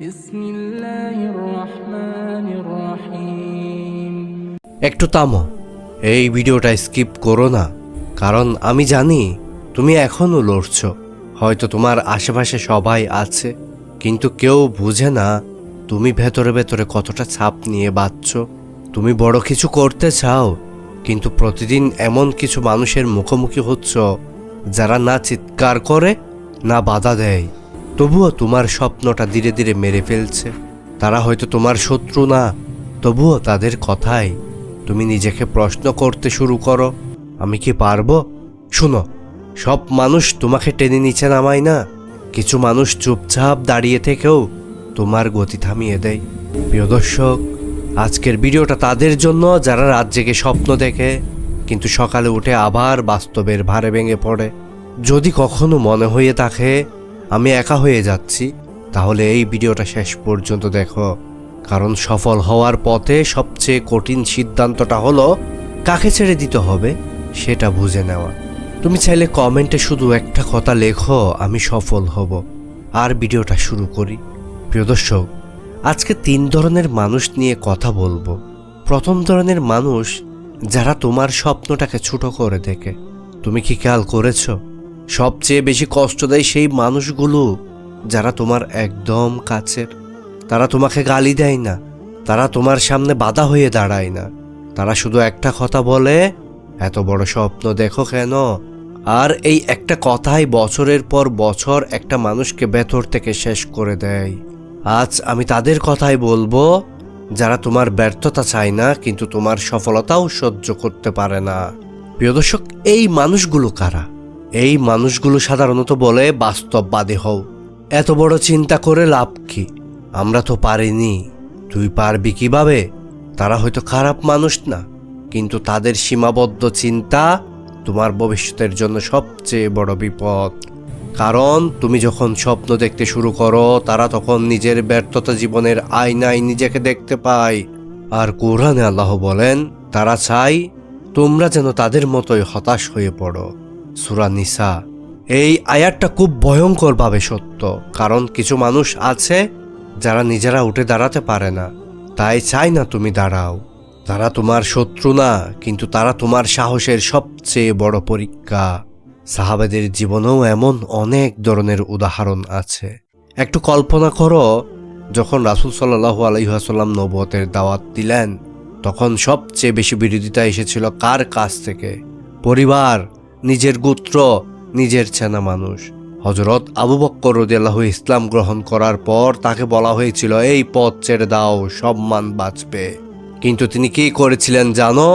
বিসমিল্লাহির রহমানির রহিম। একটু থামো, এই ভিডিওটা স্কিপ করো না, কারণ আমি জানি তুমি এখনো লড়ছো। হয়তো তোমার আশেপাশে সবাই আছে, কিন্তু কেউ বুঝে না তুমি ভেতরে ভেতরে কতটা ছাপ নিয়ে বাঁচছো। তুমি বড় কিছু করতে চাও, কিন্তু প্রতিদিন এমন কিছু মানুষের মুখোমুখি হচ্ছ যারা না চিৎকার করে না বাধা দেয়, তবুও তোমার স্বপ্নটা ধীরে ধীরে মেরে ফেলছে। তারা হয়তো তোমার শত্রু না, তবুও তাদের কথায় তুমি নিজেকে প্রশ্ন করতে শুরু করো, আমি কি পারবো? শুনো, সব মানুষ তোমাকে টেনে নিচে নামায় না। কিছু মানুষ চুপচাপ দাঁড়িয়ে থেকেও তোমার গতি থামিয়ে দেয়। প্রিয় দর্শক, আজকের ভিডিওটা তাদের জন্য যারা রাত জেগে স্বপ্ন দেখে কিন্তু সকালে উঠে আবার বাস্তবের ভারে ভেঙে পড়ে। যদি কখনো মনে হয়ে থাকে আমি একা হয়ে যাচ্ছি, তাহলে এই ভিডিওটা শেষ পর্যন্ত দেখো, কারণ সফল হওয়ার পথে সবচেয়ে কঠিন সিদ্ধান্তটা হলো কাকে ছেড়ে দিতে হবে সেটা বুঝে নেওয়া। তুমি চাইলে কমেন্টে শুধু একটা কথা লেখো, আমি সফল হব, আর ভিডিওটা শুরু করি। প্রিয় দর্শক, আজকে 3 ধরনের মানুষ নিয়ে কথা বলবো। প্রথম ধরনের মানুষ যারা তোমার স্বপ্নটাকে ছোট করে দেখে। তুমি কি খেয়াল করেছো, সবচেয়ে বেশি কষ্ট দেয় সেই মানুষগুলো যারা তোমার একদম কাছের। তারা তোমাকে গালি দেয় না, তারা তোমার সামনে বাধা হয়ে দাঁড়ায় না, তারা শুধু একটা কথা বলে, এত বড় স্বপ্ন দেখো কেন? আর এই একটা কথাই বছরের পর বছর একটা মানুষকে ভেতর থেকে শেষ করে দেয়। আজ আমি তাদের কথাই বলবো, যারা তোমার ব্যর্থতা চায় না কিন্তু তোমার সফলতাও সহ্য করতে পারে না। প্রিয় দর্শক, এই মানুষগুলো কারা? এই মানুষগুলো সাধারণত বলে বাস্তববাদী হও, এত বড় চিন্তা করে লাভ কি, আমরা তো পারিনি, তুই পারবি কিভাবে? তারা হয়তো খারাপ মানুষ না, কিন্তু তাদের সীমাবদ্ধ চিন্তা তোমার ভবিষ্যতের জন্য সবচেয়ে বড় বিপদ। কারণ তুমি যখন স্বপ্ন দেখতে শুরু করো, তারা তখন নিজের ব্যর্থতা জীবনের আয়নায় নিজেকে দেখতে পায়। আর কোরআনে আল্লাহ বলেন, তারা চায় তোমরা যেন তাদের মতোই হতাশ হয়ে পড়ো। সূরা নিসা। এই আয়াতটা খুব ভয়ঙ্করভাবে সত্য, কারণ কিছু মানুষ আছে যারা নিজেরা উঠে দাঁড়াতে পারে না, তাই চায় না তুমি দাঁড়াও। তারা তোমার শত্রু না, কিন্তু তারা তোমার সাহসের সবচেয়ে বড় পরীক্ষা। সাহাবাদের জীবনেও এমন অনেক ধরনের উদাহরণ আছে। একটু কল্পনা করো, যখন রাসূল সাল্লাল্লাহু আলাইহি ওয়াসাল্লাম নবুয়তের দাওয়াত দিলেন, তখন সবচেয়ে বেশি বিরোধিতা এসেছিল কার কাছ থেকে? পরিবার, নিজের গোত্র, নিজের চেনা মানুষ। হযরত আবু বকর রাদিয়াল্লাহু ইসলাম গ্রহণ করার পর তাকে বলা হয়েছিল, এই পথ ছেড়ে দাও, সম্মান বাঁচবে। কিন্তু তিনি কি করেছিলেন জানো?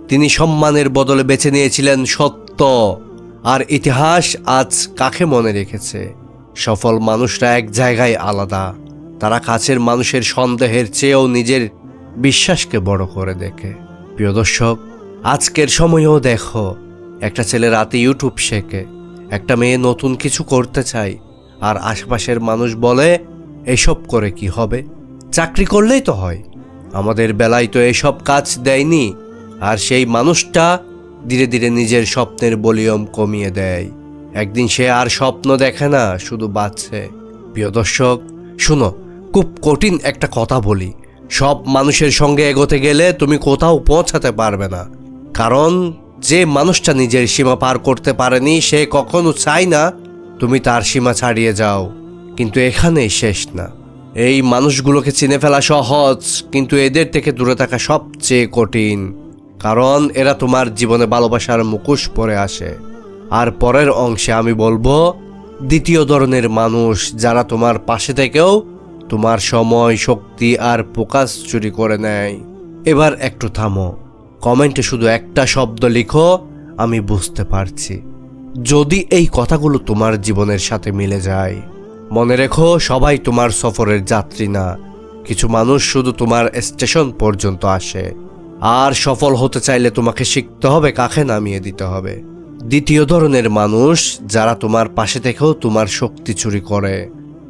তিনি সম্মানের বদলে বেছে নিয়েছিলেন সত্য। আর ইতিহাস আজ কাকে মনে রেখেছে? সফল মানুষরা এক জায়গায় আলাদা, তারা কাছের মানুষের সন্দেহের চেয়েও নিজের বিশ্বাসকে বড় করে দেখে। প্রিয় দর্শক, আজকের সময়েও দেখো, একটা ছেলে রাতে ইউটিউব শেখে, একটা মেয়ে নতুন কিছু করতে চায়, আর আশেপাশের মানুষ বলে এসব করে কি হবে, চাকরি করলেই তো হয়। আমাদের বেলায় তো এসব কাজ দেয়নি। আর সেই মানুষটা ধীরে ধীরে নিজের স্বপ্নের ভলিউম কমিয়ে দেয়। একদিন সে আর স্বপ্ন দেখে না, শুধু বাঁচে। প্রিয় দর্শক শুনো, খুব কঠিন একটা কথা বলি, সব মানুষের সঙ্গে এগোতে গেলে তুমি কোথাও পৌঁছাতে পারবে না। কারণ যে মানুষটা নিজের সীমা পার করতে পারেনি, সে কখনো চায় না তুমি তার সীমা ছাড়িয়ে যাও। কিন্তু এখানেই শেষ না। এই মানুষগুলোকে চিনে ফেলা সহজ, কিন্তু এদের থেকে দূরে থাকা সবচেয়ে কঠিন। কারণ এরা তোমার জীবনে ভালোবাসার মুখোশ পরে আসে। আর পরের অংশে আমি বলবো দ্বিতীয় ধরনের মানুষ, যারা তোমার পাশে থেকেও তোমার সময়, শক্তি আর ফোকাস চুরি করে নেয়। এবার একটু থামো, কমেন্টে শুধু একটা শব্দ লিখো, আমি বুঝতে পারছি। যদি এই কথাগুলো তোমার জীবনের সাথে মিলে যায়, মনে রেখো, সবাই তোমার সফরের যাত্রী না। কিছু মানুষ শুধু তোমার স্টেশন পর্যন্ত আসে। আর সফল হতে চাইলে তোমাকে শিখতে হবে কাকে নামিয়ে দিতে হবে। দ্বিতীয় ধরনের মানুষ, যারা তোমার পাশে থেকেও তোমার শক্তি চুরি করে।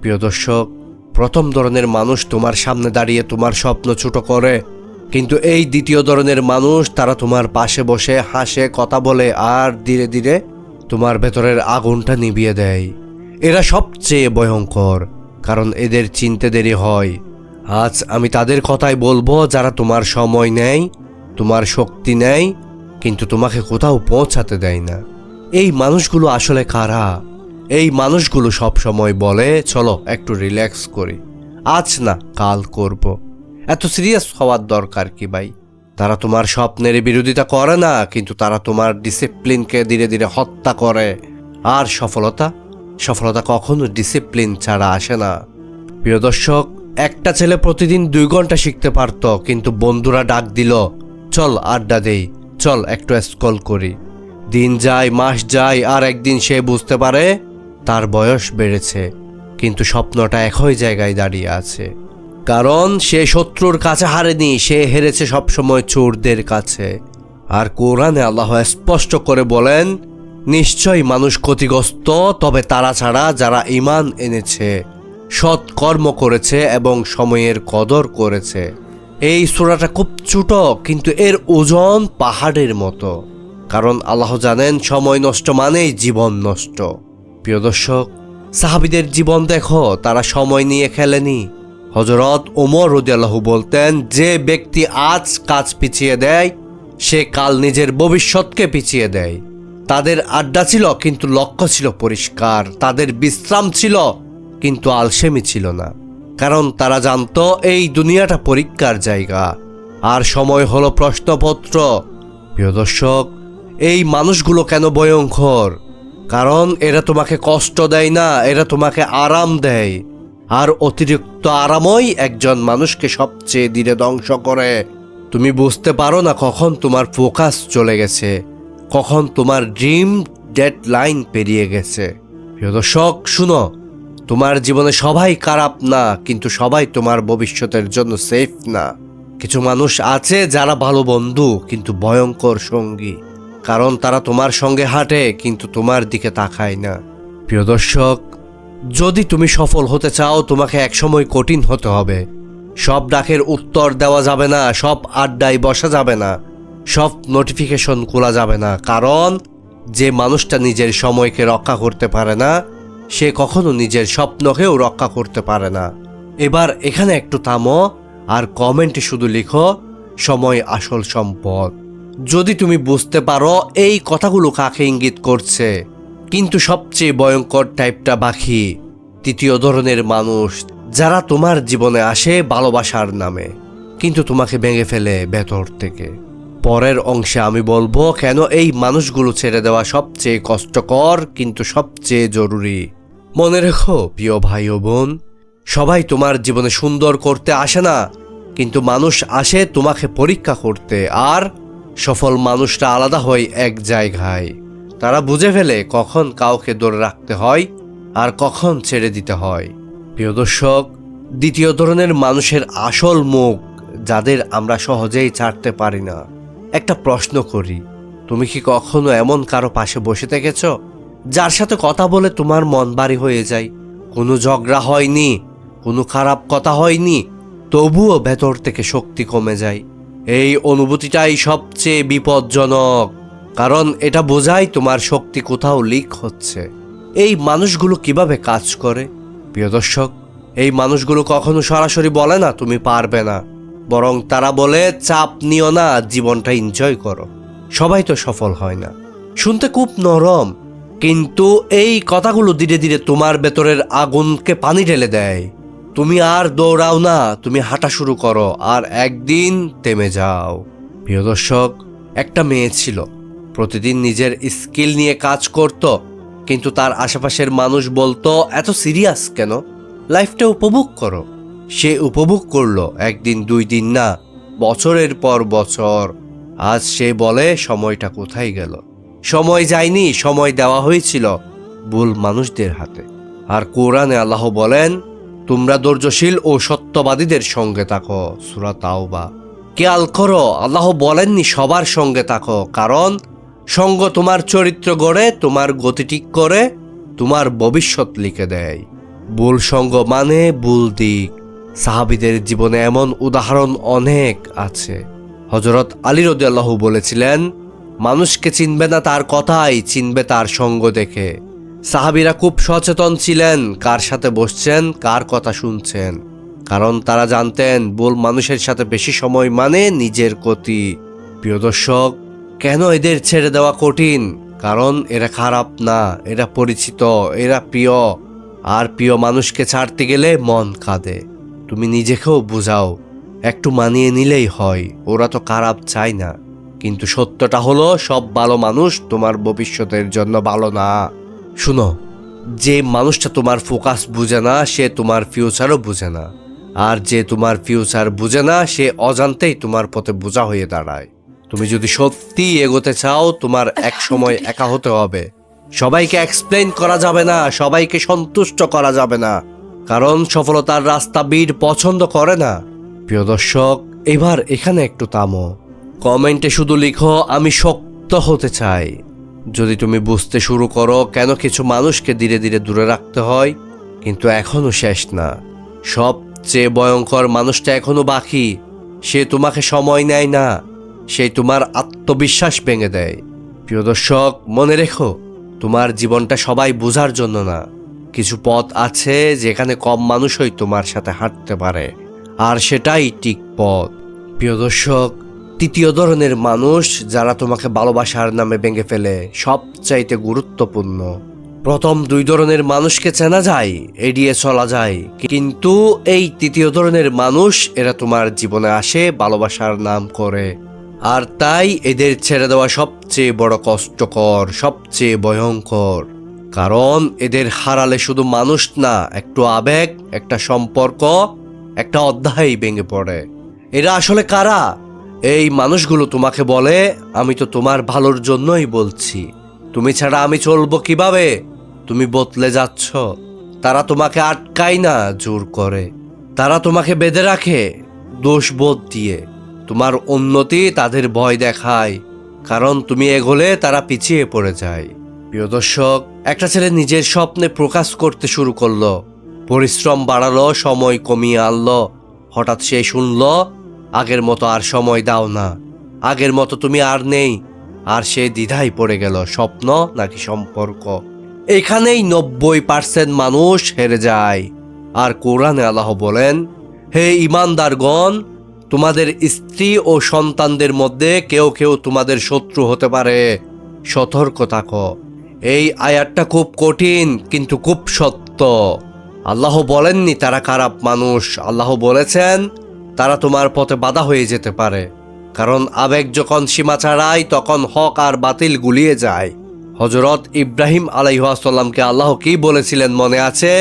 প্রিয় দর্শক, প্রথম ধরনের মানুষ তোমার সামনে দাঁড়িয়ে তোমার স্বপ্ন ছোট করে, কিন্তু এই দ্বিতীয় ধরনের মানুষ, তারা তোমার পাশে বসে হাসে, কথা বলে, আর ধীরে ধীরে তোমার ভেতরের আগুনটা নিভিয়ে দেয়। এরা সবচেয়ে ভয়ঙ্কর, কারণ এদের চিনতে দেরি হয়। আজ আমি তাদের কথাই বলবো যারা তোমার সময় নেয়, তোমার শক্তি নেয়, কিন্তু তোমাকে কোথাও পৌঁছাতে দেয় না। এই মানুষগুলো আসলে কারা? এই মানুষগুলো সব সময় বলে চলো একটু রিল্যাক্স করি, আজ না কাল করব। এত সিরিয়াস হওয়ার দরকার কি ভাই? তারা তোমার স্বপ্নের বিরোধিতা করে না, কিন্তু তারা তোমার ডিসিপ্লিনকে ধীরে ধীরে হত্যা করে। আর সফলতা কখনো ডিসিপ্লিন ছাড়া আসে না। প্রিয় দর্শক, একটা ছেলে প্রতিদিন 2 ঘন্টা শিখতে পারতো, কিন্তু বন্ধুরা ডাক দিল চল আড্ডা দেই, চল একটু স্ক্রল করি। দিন যায়, মাস যায়, আর একদিন সে বুঝতে পারে তার বয়স বেড়েছে, কিন্তু স্বপ্নটা একই জায়গায় দাঁড়িয়ে আছে। কারণ সে শত্রুর কাছে হারেনি, সে হেরেছে সবসময় চোরদের কাছে। আর কোরআনে আল্লাহ স্পষ্ট করে বলেন, নিশ্চয়ই মানুষ ক্ষতিগ্রস্ত, তবে তারা ছাড়া যারা ঈমান এনেছে, সৎ কর্ম করেছে এবং সময়ের কদর করেছে। এই সূরাটা খুব ছোট, কিন্তু এর ওজন পাহাড়ের মতো। কারণ আল্লাহ জানেন সময় নষ্ট মানেই জীবন নষ্ট। প্রিয় দর্শক, সাহাবীদের জীবন দেখো, তারা সময় নিয়ে খেলেনি। হযরত ওমর রাদিয়াল্লাহু বলতেন, যে ব্যক্তি আজ কাজ পিছিয়ে দেয় সে কাল নিজের ভবিষ্যৎকে পিছিয়ে দেয়। তাদের আড্ডা ছিল কিন্তু লক্ষ্য ছিল পরিষ্কার, তাদের বিশ্রাম ছিল কিন্তু আলসেমি ছিল না। কারণ তারা জানতো এই দুনিয়াটা পরীক্ষার জায়গা, আর সময় হলো প্রশ্নপত্র। প্রিয় দর্শক, এই মানুষগুলো কেন ভয়ঙ্কর? কারণ এরা তোমাকে কষ্ট দেয় না, এরা তোমাকে আরাম দেয়। আর অতিরিক্ত আরামই একজন মানুষকে সবচেয়ে ধীরে ধ্বংস করে। তুমি বুঝতে পারো না কখন তোমার ফোকাস চলে গেছে, কখন তোমার ড্রিম ডেডলাইন পেরিয়ে গেছে। প্রিয় দর্শক শুনো, তোমার জীবনে সবাই খারাপ না, কিন্তু সবাই তোমার ভবিষ্যতের জন্য সেফ না। কিছু মানুষ আছে যারা ভালো বন্ধু কিন্তু ভয়ঙ্কর সঙ্গী, কারণ তারা তোমার সঙ্গে হাঁটে কিন্তু তোমার দিকে তাকায় না। প্রিয় দর্শক, যদি তুমি সফল হতে চাও তোমাকে একসময় কঠিন হতে হবে। সব ডাকের উত্তর দেওয়া যাবে না, সব আড্ডায় বসা যাবে না, সব নোটিফিকেশন খোলা যাবে না। কারণ যে মানুষটা নিজের সময়কে রক্ষা করতে পারে না, সে কখনো নিজের স্বপ্নকেও রক্ষা করতে পারে না। এবার এখানে একটু থামো আর কমেন্টে শুধু লিখো সময় আসল সম্পদ। যদি তুমি বুঝতে পারো এই কথাগুলো কাকে ইঙ্গিত করছে। কিন্তু সবচেয়ে ভয়ঙ্কর টাইপটা বাকি, তৃতীয় ধরনের মানুষ, যারা তোমার জীবনে আসে ভালোবাসার নামে কিন্তু তোমাকে ভেঙে ফেলে ভেতর থেকে। পরের অংশে আমি বলবো কেন এই মানুষগুলো ছেড়ে দেওয়া সবচেয়ে কষ্টকর কিন্তু সবচেয়ে জরুরি। মনে রেখো প্রিয় ভাই ও বোন, সবাই তোমার জীবনে সুন্দর করতে আসে না, কিন্তু মানুষ আসে তোমাকে পরীক্ষা করতে। আর সফল মানুষটা আলাদা হয় এক জায়গায়, তারা বুঝে ফেলে কখন কাউকে ধরে রাখতে হয় আর কখন ছেড়ে দিতে হয়। প্রিয় দর্শক, দ্বিতীয় ধরনের মানুষের আসল মুখ, যাদের আমরা সহজেই ছাড়তে পারি না। একটা প্রশ্ন করি, তুমি কি কখনো এমন কারো পাশে বসে থেকেছ যার সাথে কথা বলে তোমার মন ভারী হয়ে যায়? কোনো ঝগড়া হয়নি, কোনো খারাপ কথা হয়নি, তবুও ভেতর থেকে শক্তি কমে যায়। এই অনুভূতিটাই সবচেয়ে বিপজ্জনক, কারণ এটা বোঝায় তোমার শক্তি কোথাও লিক হচ্ছে। এই মানুষগুলো কিভাবে কাজ করে? প্রিয় দর্শক, এই মানুষগুলো কখনো সরাসরি বলে না তুমি পারবে না, বরং তারা বলে চাপ নিও না, জীবনটা এনজয় করো। সবাই তো সফল হয় না। শুনতে খুব নরম, কিন্তু এই কথাগুলো ধীরে ধীরে তোমার ভেতরের আগুনকে পানি ঢেলে দেয়। তুমি আর দৌড়াও না, তুমি হাঁটা শুরু করো আর একদিন থেমে যাও। প্রিয় দর্শক, একটা মেয়ে ছিল, প্রতিদিন নিজের স্কিল নিয়ে কাজ করত, কিন্তু তার আশেপাশের মানুষ বলতো এত সিরিয়াস কেন, লাইফটা উপভোগ করো। সে উপভোগ করলো, একদিন 2 দিন না, বছরের পর বছর। আজ সে বলে সময়টা কোথায় গেল? সময় যায়নি, সময় দেওয়া হয়েছিল ভুল মানুষদের হাতে। আর কোরআনে আল্লাহ বলেন, তোমরা ধৈর্যশীল ও সত্যবাদীদের সঙ্গে থাকো। সূরা তাওবা। খেয়াল করো, আল্লাহ বলেননি সবার সঙ্গে থাকো, কারণ সঙ্গ তোমার চরিত্র গড়ে, তোমার গতি ঠিক করে, তোমার ভবিষ্যৎ লিখে দেয়। ভুল সঙ্গ মানে ভুল দিক। সাহাবীদের জীবনে এমন উদাহরণ অনেক আছে। হযরত আলী রাদিয়াল্লাহু বলেছিলেন, মানুষকে চিনবে না তার কথাই, চিনবে তার সঙ্গ দেখে। সাহাবীরা খুব সচেতন ছিলেন কার সাথে বসছেন, কার কথা শুনছেন, কারণ তারা জানতেন ভুল মানুষের সাথে বেশি সময় মানে নিজের ক্ষতি। প্রিয় দর্শক, কেন এদের ছেড়ে দেওয়া কঠিন? কারণ এরা খারাপ না, এরা পরিচিত, এরা প্রিয়। আর প্রিয় মানুষকে ছাড়তে গেলে মন কাঁদে। তুমি নিজেকেও বুঝাও, একটু মানিয়ে নিলেই হয়, ওরা তো খারাপ চায় না। কিন্তু সত্যটা হলো সব ভালো মানুষ তোমার ভবিষ্যতের জন্য ভালো না। শুনো, যে মানুষটা তোমার ফোকাস বুঝে না সে তোমার ফিউচারও বুঝে না, আর যে তোমার ফিউচার বুঝে না সে অজান্তেই তোমার পথে বোঝা হয়ে দাঁড়ায়। তুমি যদি সত্যি এগোতে চাও তোমার এক সময় একা হতে হবে। সবাইকে এক্সপ্লেইন করা যাবে না, সবাইকে সন্তুষ্ট করা যাবে না, কারণ সফলতার রাস্তা বীর পছন্দ করে না। প্রিয় দর্শক, এবার এখানে একটু থামো। কমেন্টে শুধু লিখো আমি শক্ত হতে চাই। যদি তুমি বুঝতে শুরু করো কেন কিছু মানুষকে ধীরে ধীরে দূরে রাখতে হয়, কিন্তু এখনো শেষ না। সবচেয়ে ভয়ঙ্কর মানুষটা এখনো বাকি। সে তোমাকে সময় নেয় না, সে তোমার আত্মবিশ্বাস ভেঙে দেয়। প্রিয় দর্শক, মনে রেখো, তোমার জীবনটা সবাই বোঝার জন্য না। কিছু পথ আছে যেখানে কম মানুষই তোমার সাথে হাঁটতে পারে, আর সেটাই ঠিক পথ। প্রিয় দর্শক, তৃতীয় ধরনের মানুষ যারা তোমাকে ভালোবাসার নামে ভেঙে ফেলে সবচাইতে গুরুত্বপূর্ণ। প্রথম দুই ধরনের মানুষকে চেনা যায়, এড়িয়ে চলা যায়, কিন্তু এই তৃতীয় ধরনের মানুষ, এরা তোমার জীবনে আসে ভালোবাসার নাম করে। আর তাই এদের ছেড়ে দেওয়া সবচেয়ে বড় কষ্টকর, সবচেয়ে ভয়ঙ্কর। কারণ এদের হারালে শুধু মানুষ না, একটু আবেগ, একটা সম্পর্ক, একটা অধ্যায় ভেঙে পড়ে। এরা আসলে কারা? এই মানুষগুলো তোমাকে বলে আমি তো তোমার ভালোর জন্যই বলছি, তুমি ছাড়া আমি চলবো কিভাবে, তুমি বদলে যাচ্ছ। তারা তোমাকে আটকায় না, জোর করে। তারা তোমাকে বেঁধে রাখে দোষবোধ দিয়ে। তোমার উন্নতি তাদের ভয় দেখায়, কারণ তুমি এগোলে তারা পিছিয়ে পড়ে যায়। প্রিয় দর্শক, একটা ছেলে নিজের স্বপ্নে প্রকাশ করতে শুরু করলো, পরিশ্রম বাড়ালো, সময় কমিয়ে আনলো। হঠাৎ সে শুনলো আগের মতো আর সময় দাও না, আগের মতো তুমি আর নেই। আর সে দ্বিধায় পড়ে গেল, স্বপ্ন নাকি সম্পর্ক। এখানেই 90% মানুষ হেরে যায়। আর কোরআনে আল্লাহ বলেন, হে ঈমানদারগণ, তোমাদের স্ত্রী ও সন্তানদের মধ্যে কেউ কেউ তোমাদের শত্রু হতে পারে, সতর্ক থাকো। এই আয়াতটা খুব কঠিন কিন্তু খুব সত্য। আল্লাহ বলেননি তারা খারাপ মানুষ, আল্লাহ বলেছেন তারা তোমার পথে বাধা হয়ে যেতে পারে। কারণ আবেগ যখন সীমা ছাড়ায় তখন হক আর বাতিল গুলিয়ে যায়। হযরত ইব্রাহিম আলাইহিস সালামকে আল্লাহ কি বলেছিলেন মনে আছে?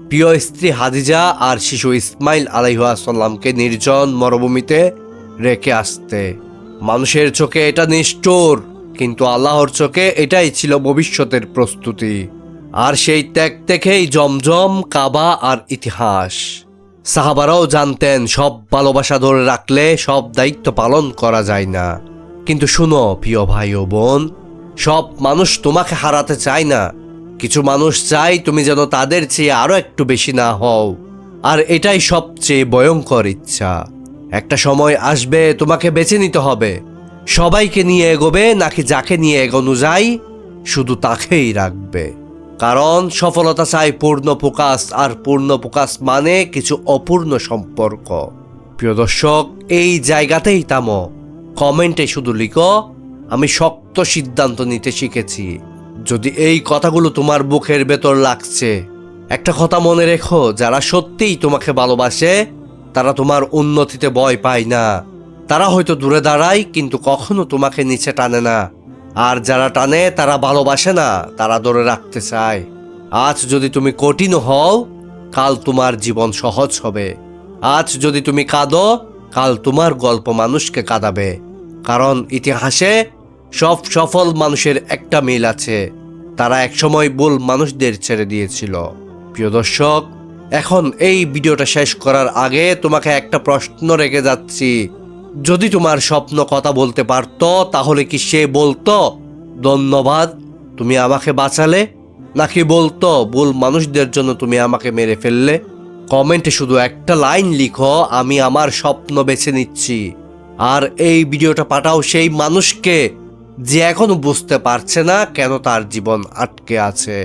প্রিয় স্ত্রী হাদিজা আর শিশু ইসমাইল আলাইহিস সালামকে নির্জন মরুভূমিতে রেখে আসতে। মানুষের চোখে এটা নিষ্ঠুর, কিন্তু আল্লাহর চোখে এটাই ছিল ভবিষ্যতের প্রস্তুতি। আর সেই ত্যাগ থেকেই জমজম, কাবা আর ইতিহাস। সাহাবারাও জানতেন সব ভালোবাসা ধরে রাখলে সব দায়িত্ব পালন করা যায় না। কিন্তু শুনো প্রিয় ভাই ও বোন, সব মানুষ তোমাকে হারাতে চায় না। কিছু মানুষ চায় তুমি যেন তাদের চেয়ে আরো একটু বেশি না হও। আর এটাই সবচেয়ে ভয়ঙ্কর ইচ্ছা। একটা সময় আসবে তোমাকে বেছে নিতে হবে, সবাইকে নিয়ে এগোবে নাকি যাকে নিয়ে এগোনো যায় শুধু তাকেই রাখবে। কারণ সফলতা চাই পূর্ণ ফোকাস, আর পূর্ণ ফোকাস মানে কিছু অপূর্ণ সম্পর্ক। প্রিয় দর্শক, এই জায়গাতেই থামো। কমেন্টে শুধু লিখো আমি শক্ত সিদ্ধান্ত নিতে শিখেছি। যদি এই কথাগুলো তোমার বুকের ভেতর লাগছে, একটা কথা মনে রেখো, যারা সত্যিই তোমাকে ভালোবাসে তারা তোমার উন্নতিতে ভয় পায় না। তারা হয়তো দূরে দাঁড়ায় কিন্তু কখনো তোমাকে নিচে টানে না। আর যারা টানে তারা ভালোবাসে না, তারা ধরে রাখতে চায়। আজ যদি তুমি কঠিন হও, কাল তোমার জীবন সহজ হবে। আজ যদি তুমি কাঁদো, কাল তোমার গল্প মানুষকে কাঁদাবে। কারণ ইতিহাসে সব সফল মানুষের একটা মিল আছে, তারা একসময় ভুল মানুষদের ছেড়ে দিয়েছিল। প্রিয় দর্শক, এখন এই ভিডিওটা শেষ করার আগে তোমাকে একটা প্রশ্ন রেখে যাচ্ছি। যদি তোমার স্বপ্ন কথা বলতে পারতো তাহলে কি সে বলতো ধন্যবাদ তুমি আমাকে বাঁচালে, নাকি বলতো ভুল মানুষদের জন্য তুমি আমাকে মেরে ফেললে? কমেন্টে শুধু একটা লাইন লিখো আমি আমার স্বপ্ন বেছে নিচ্ছি। আর এই ভিডিওটা পাঠাও সেই মানুষকে যে এখনো বুঝতে পারছে না কেন তার জীবন আটকে আছে।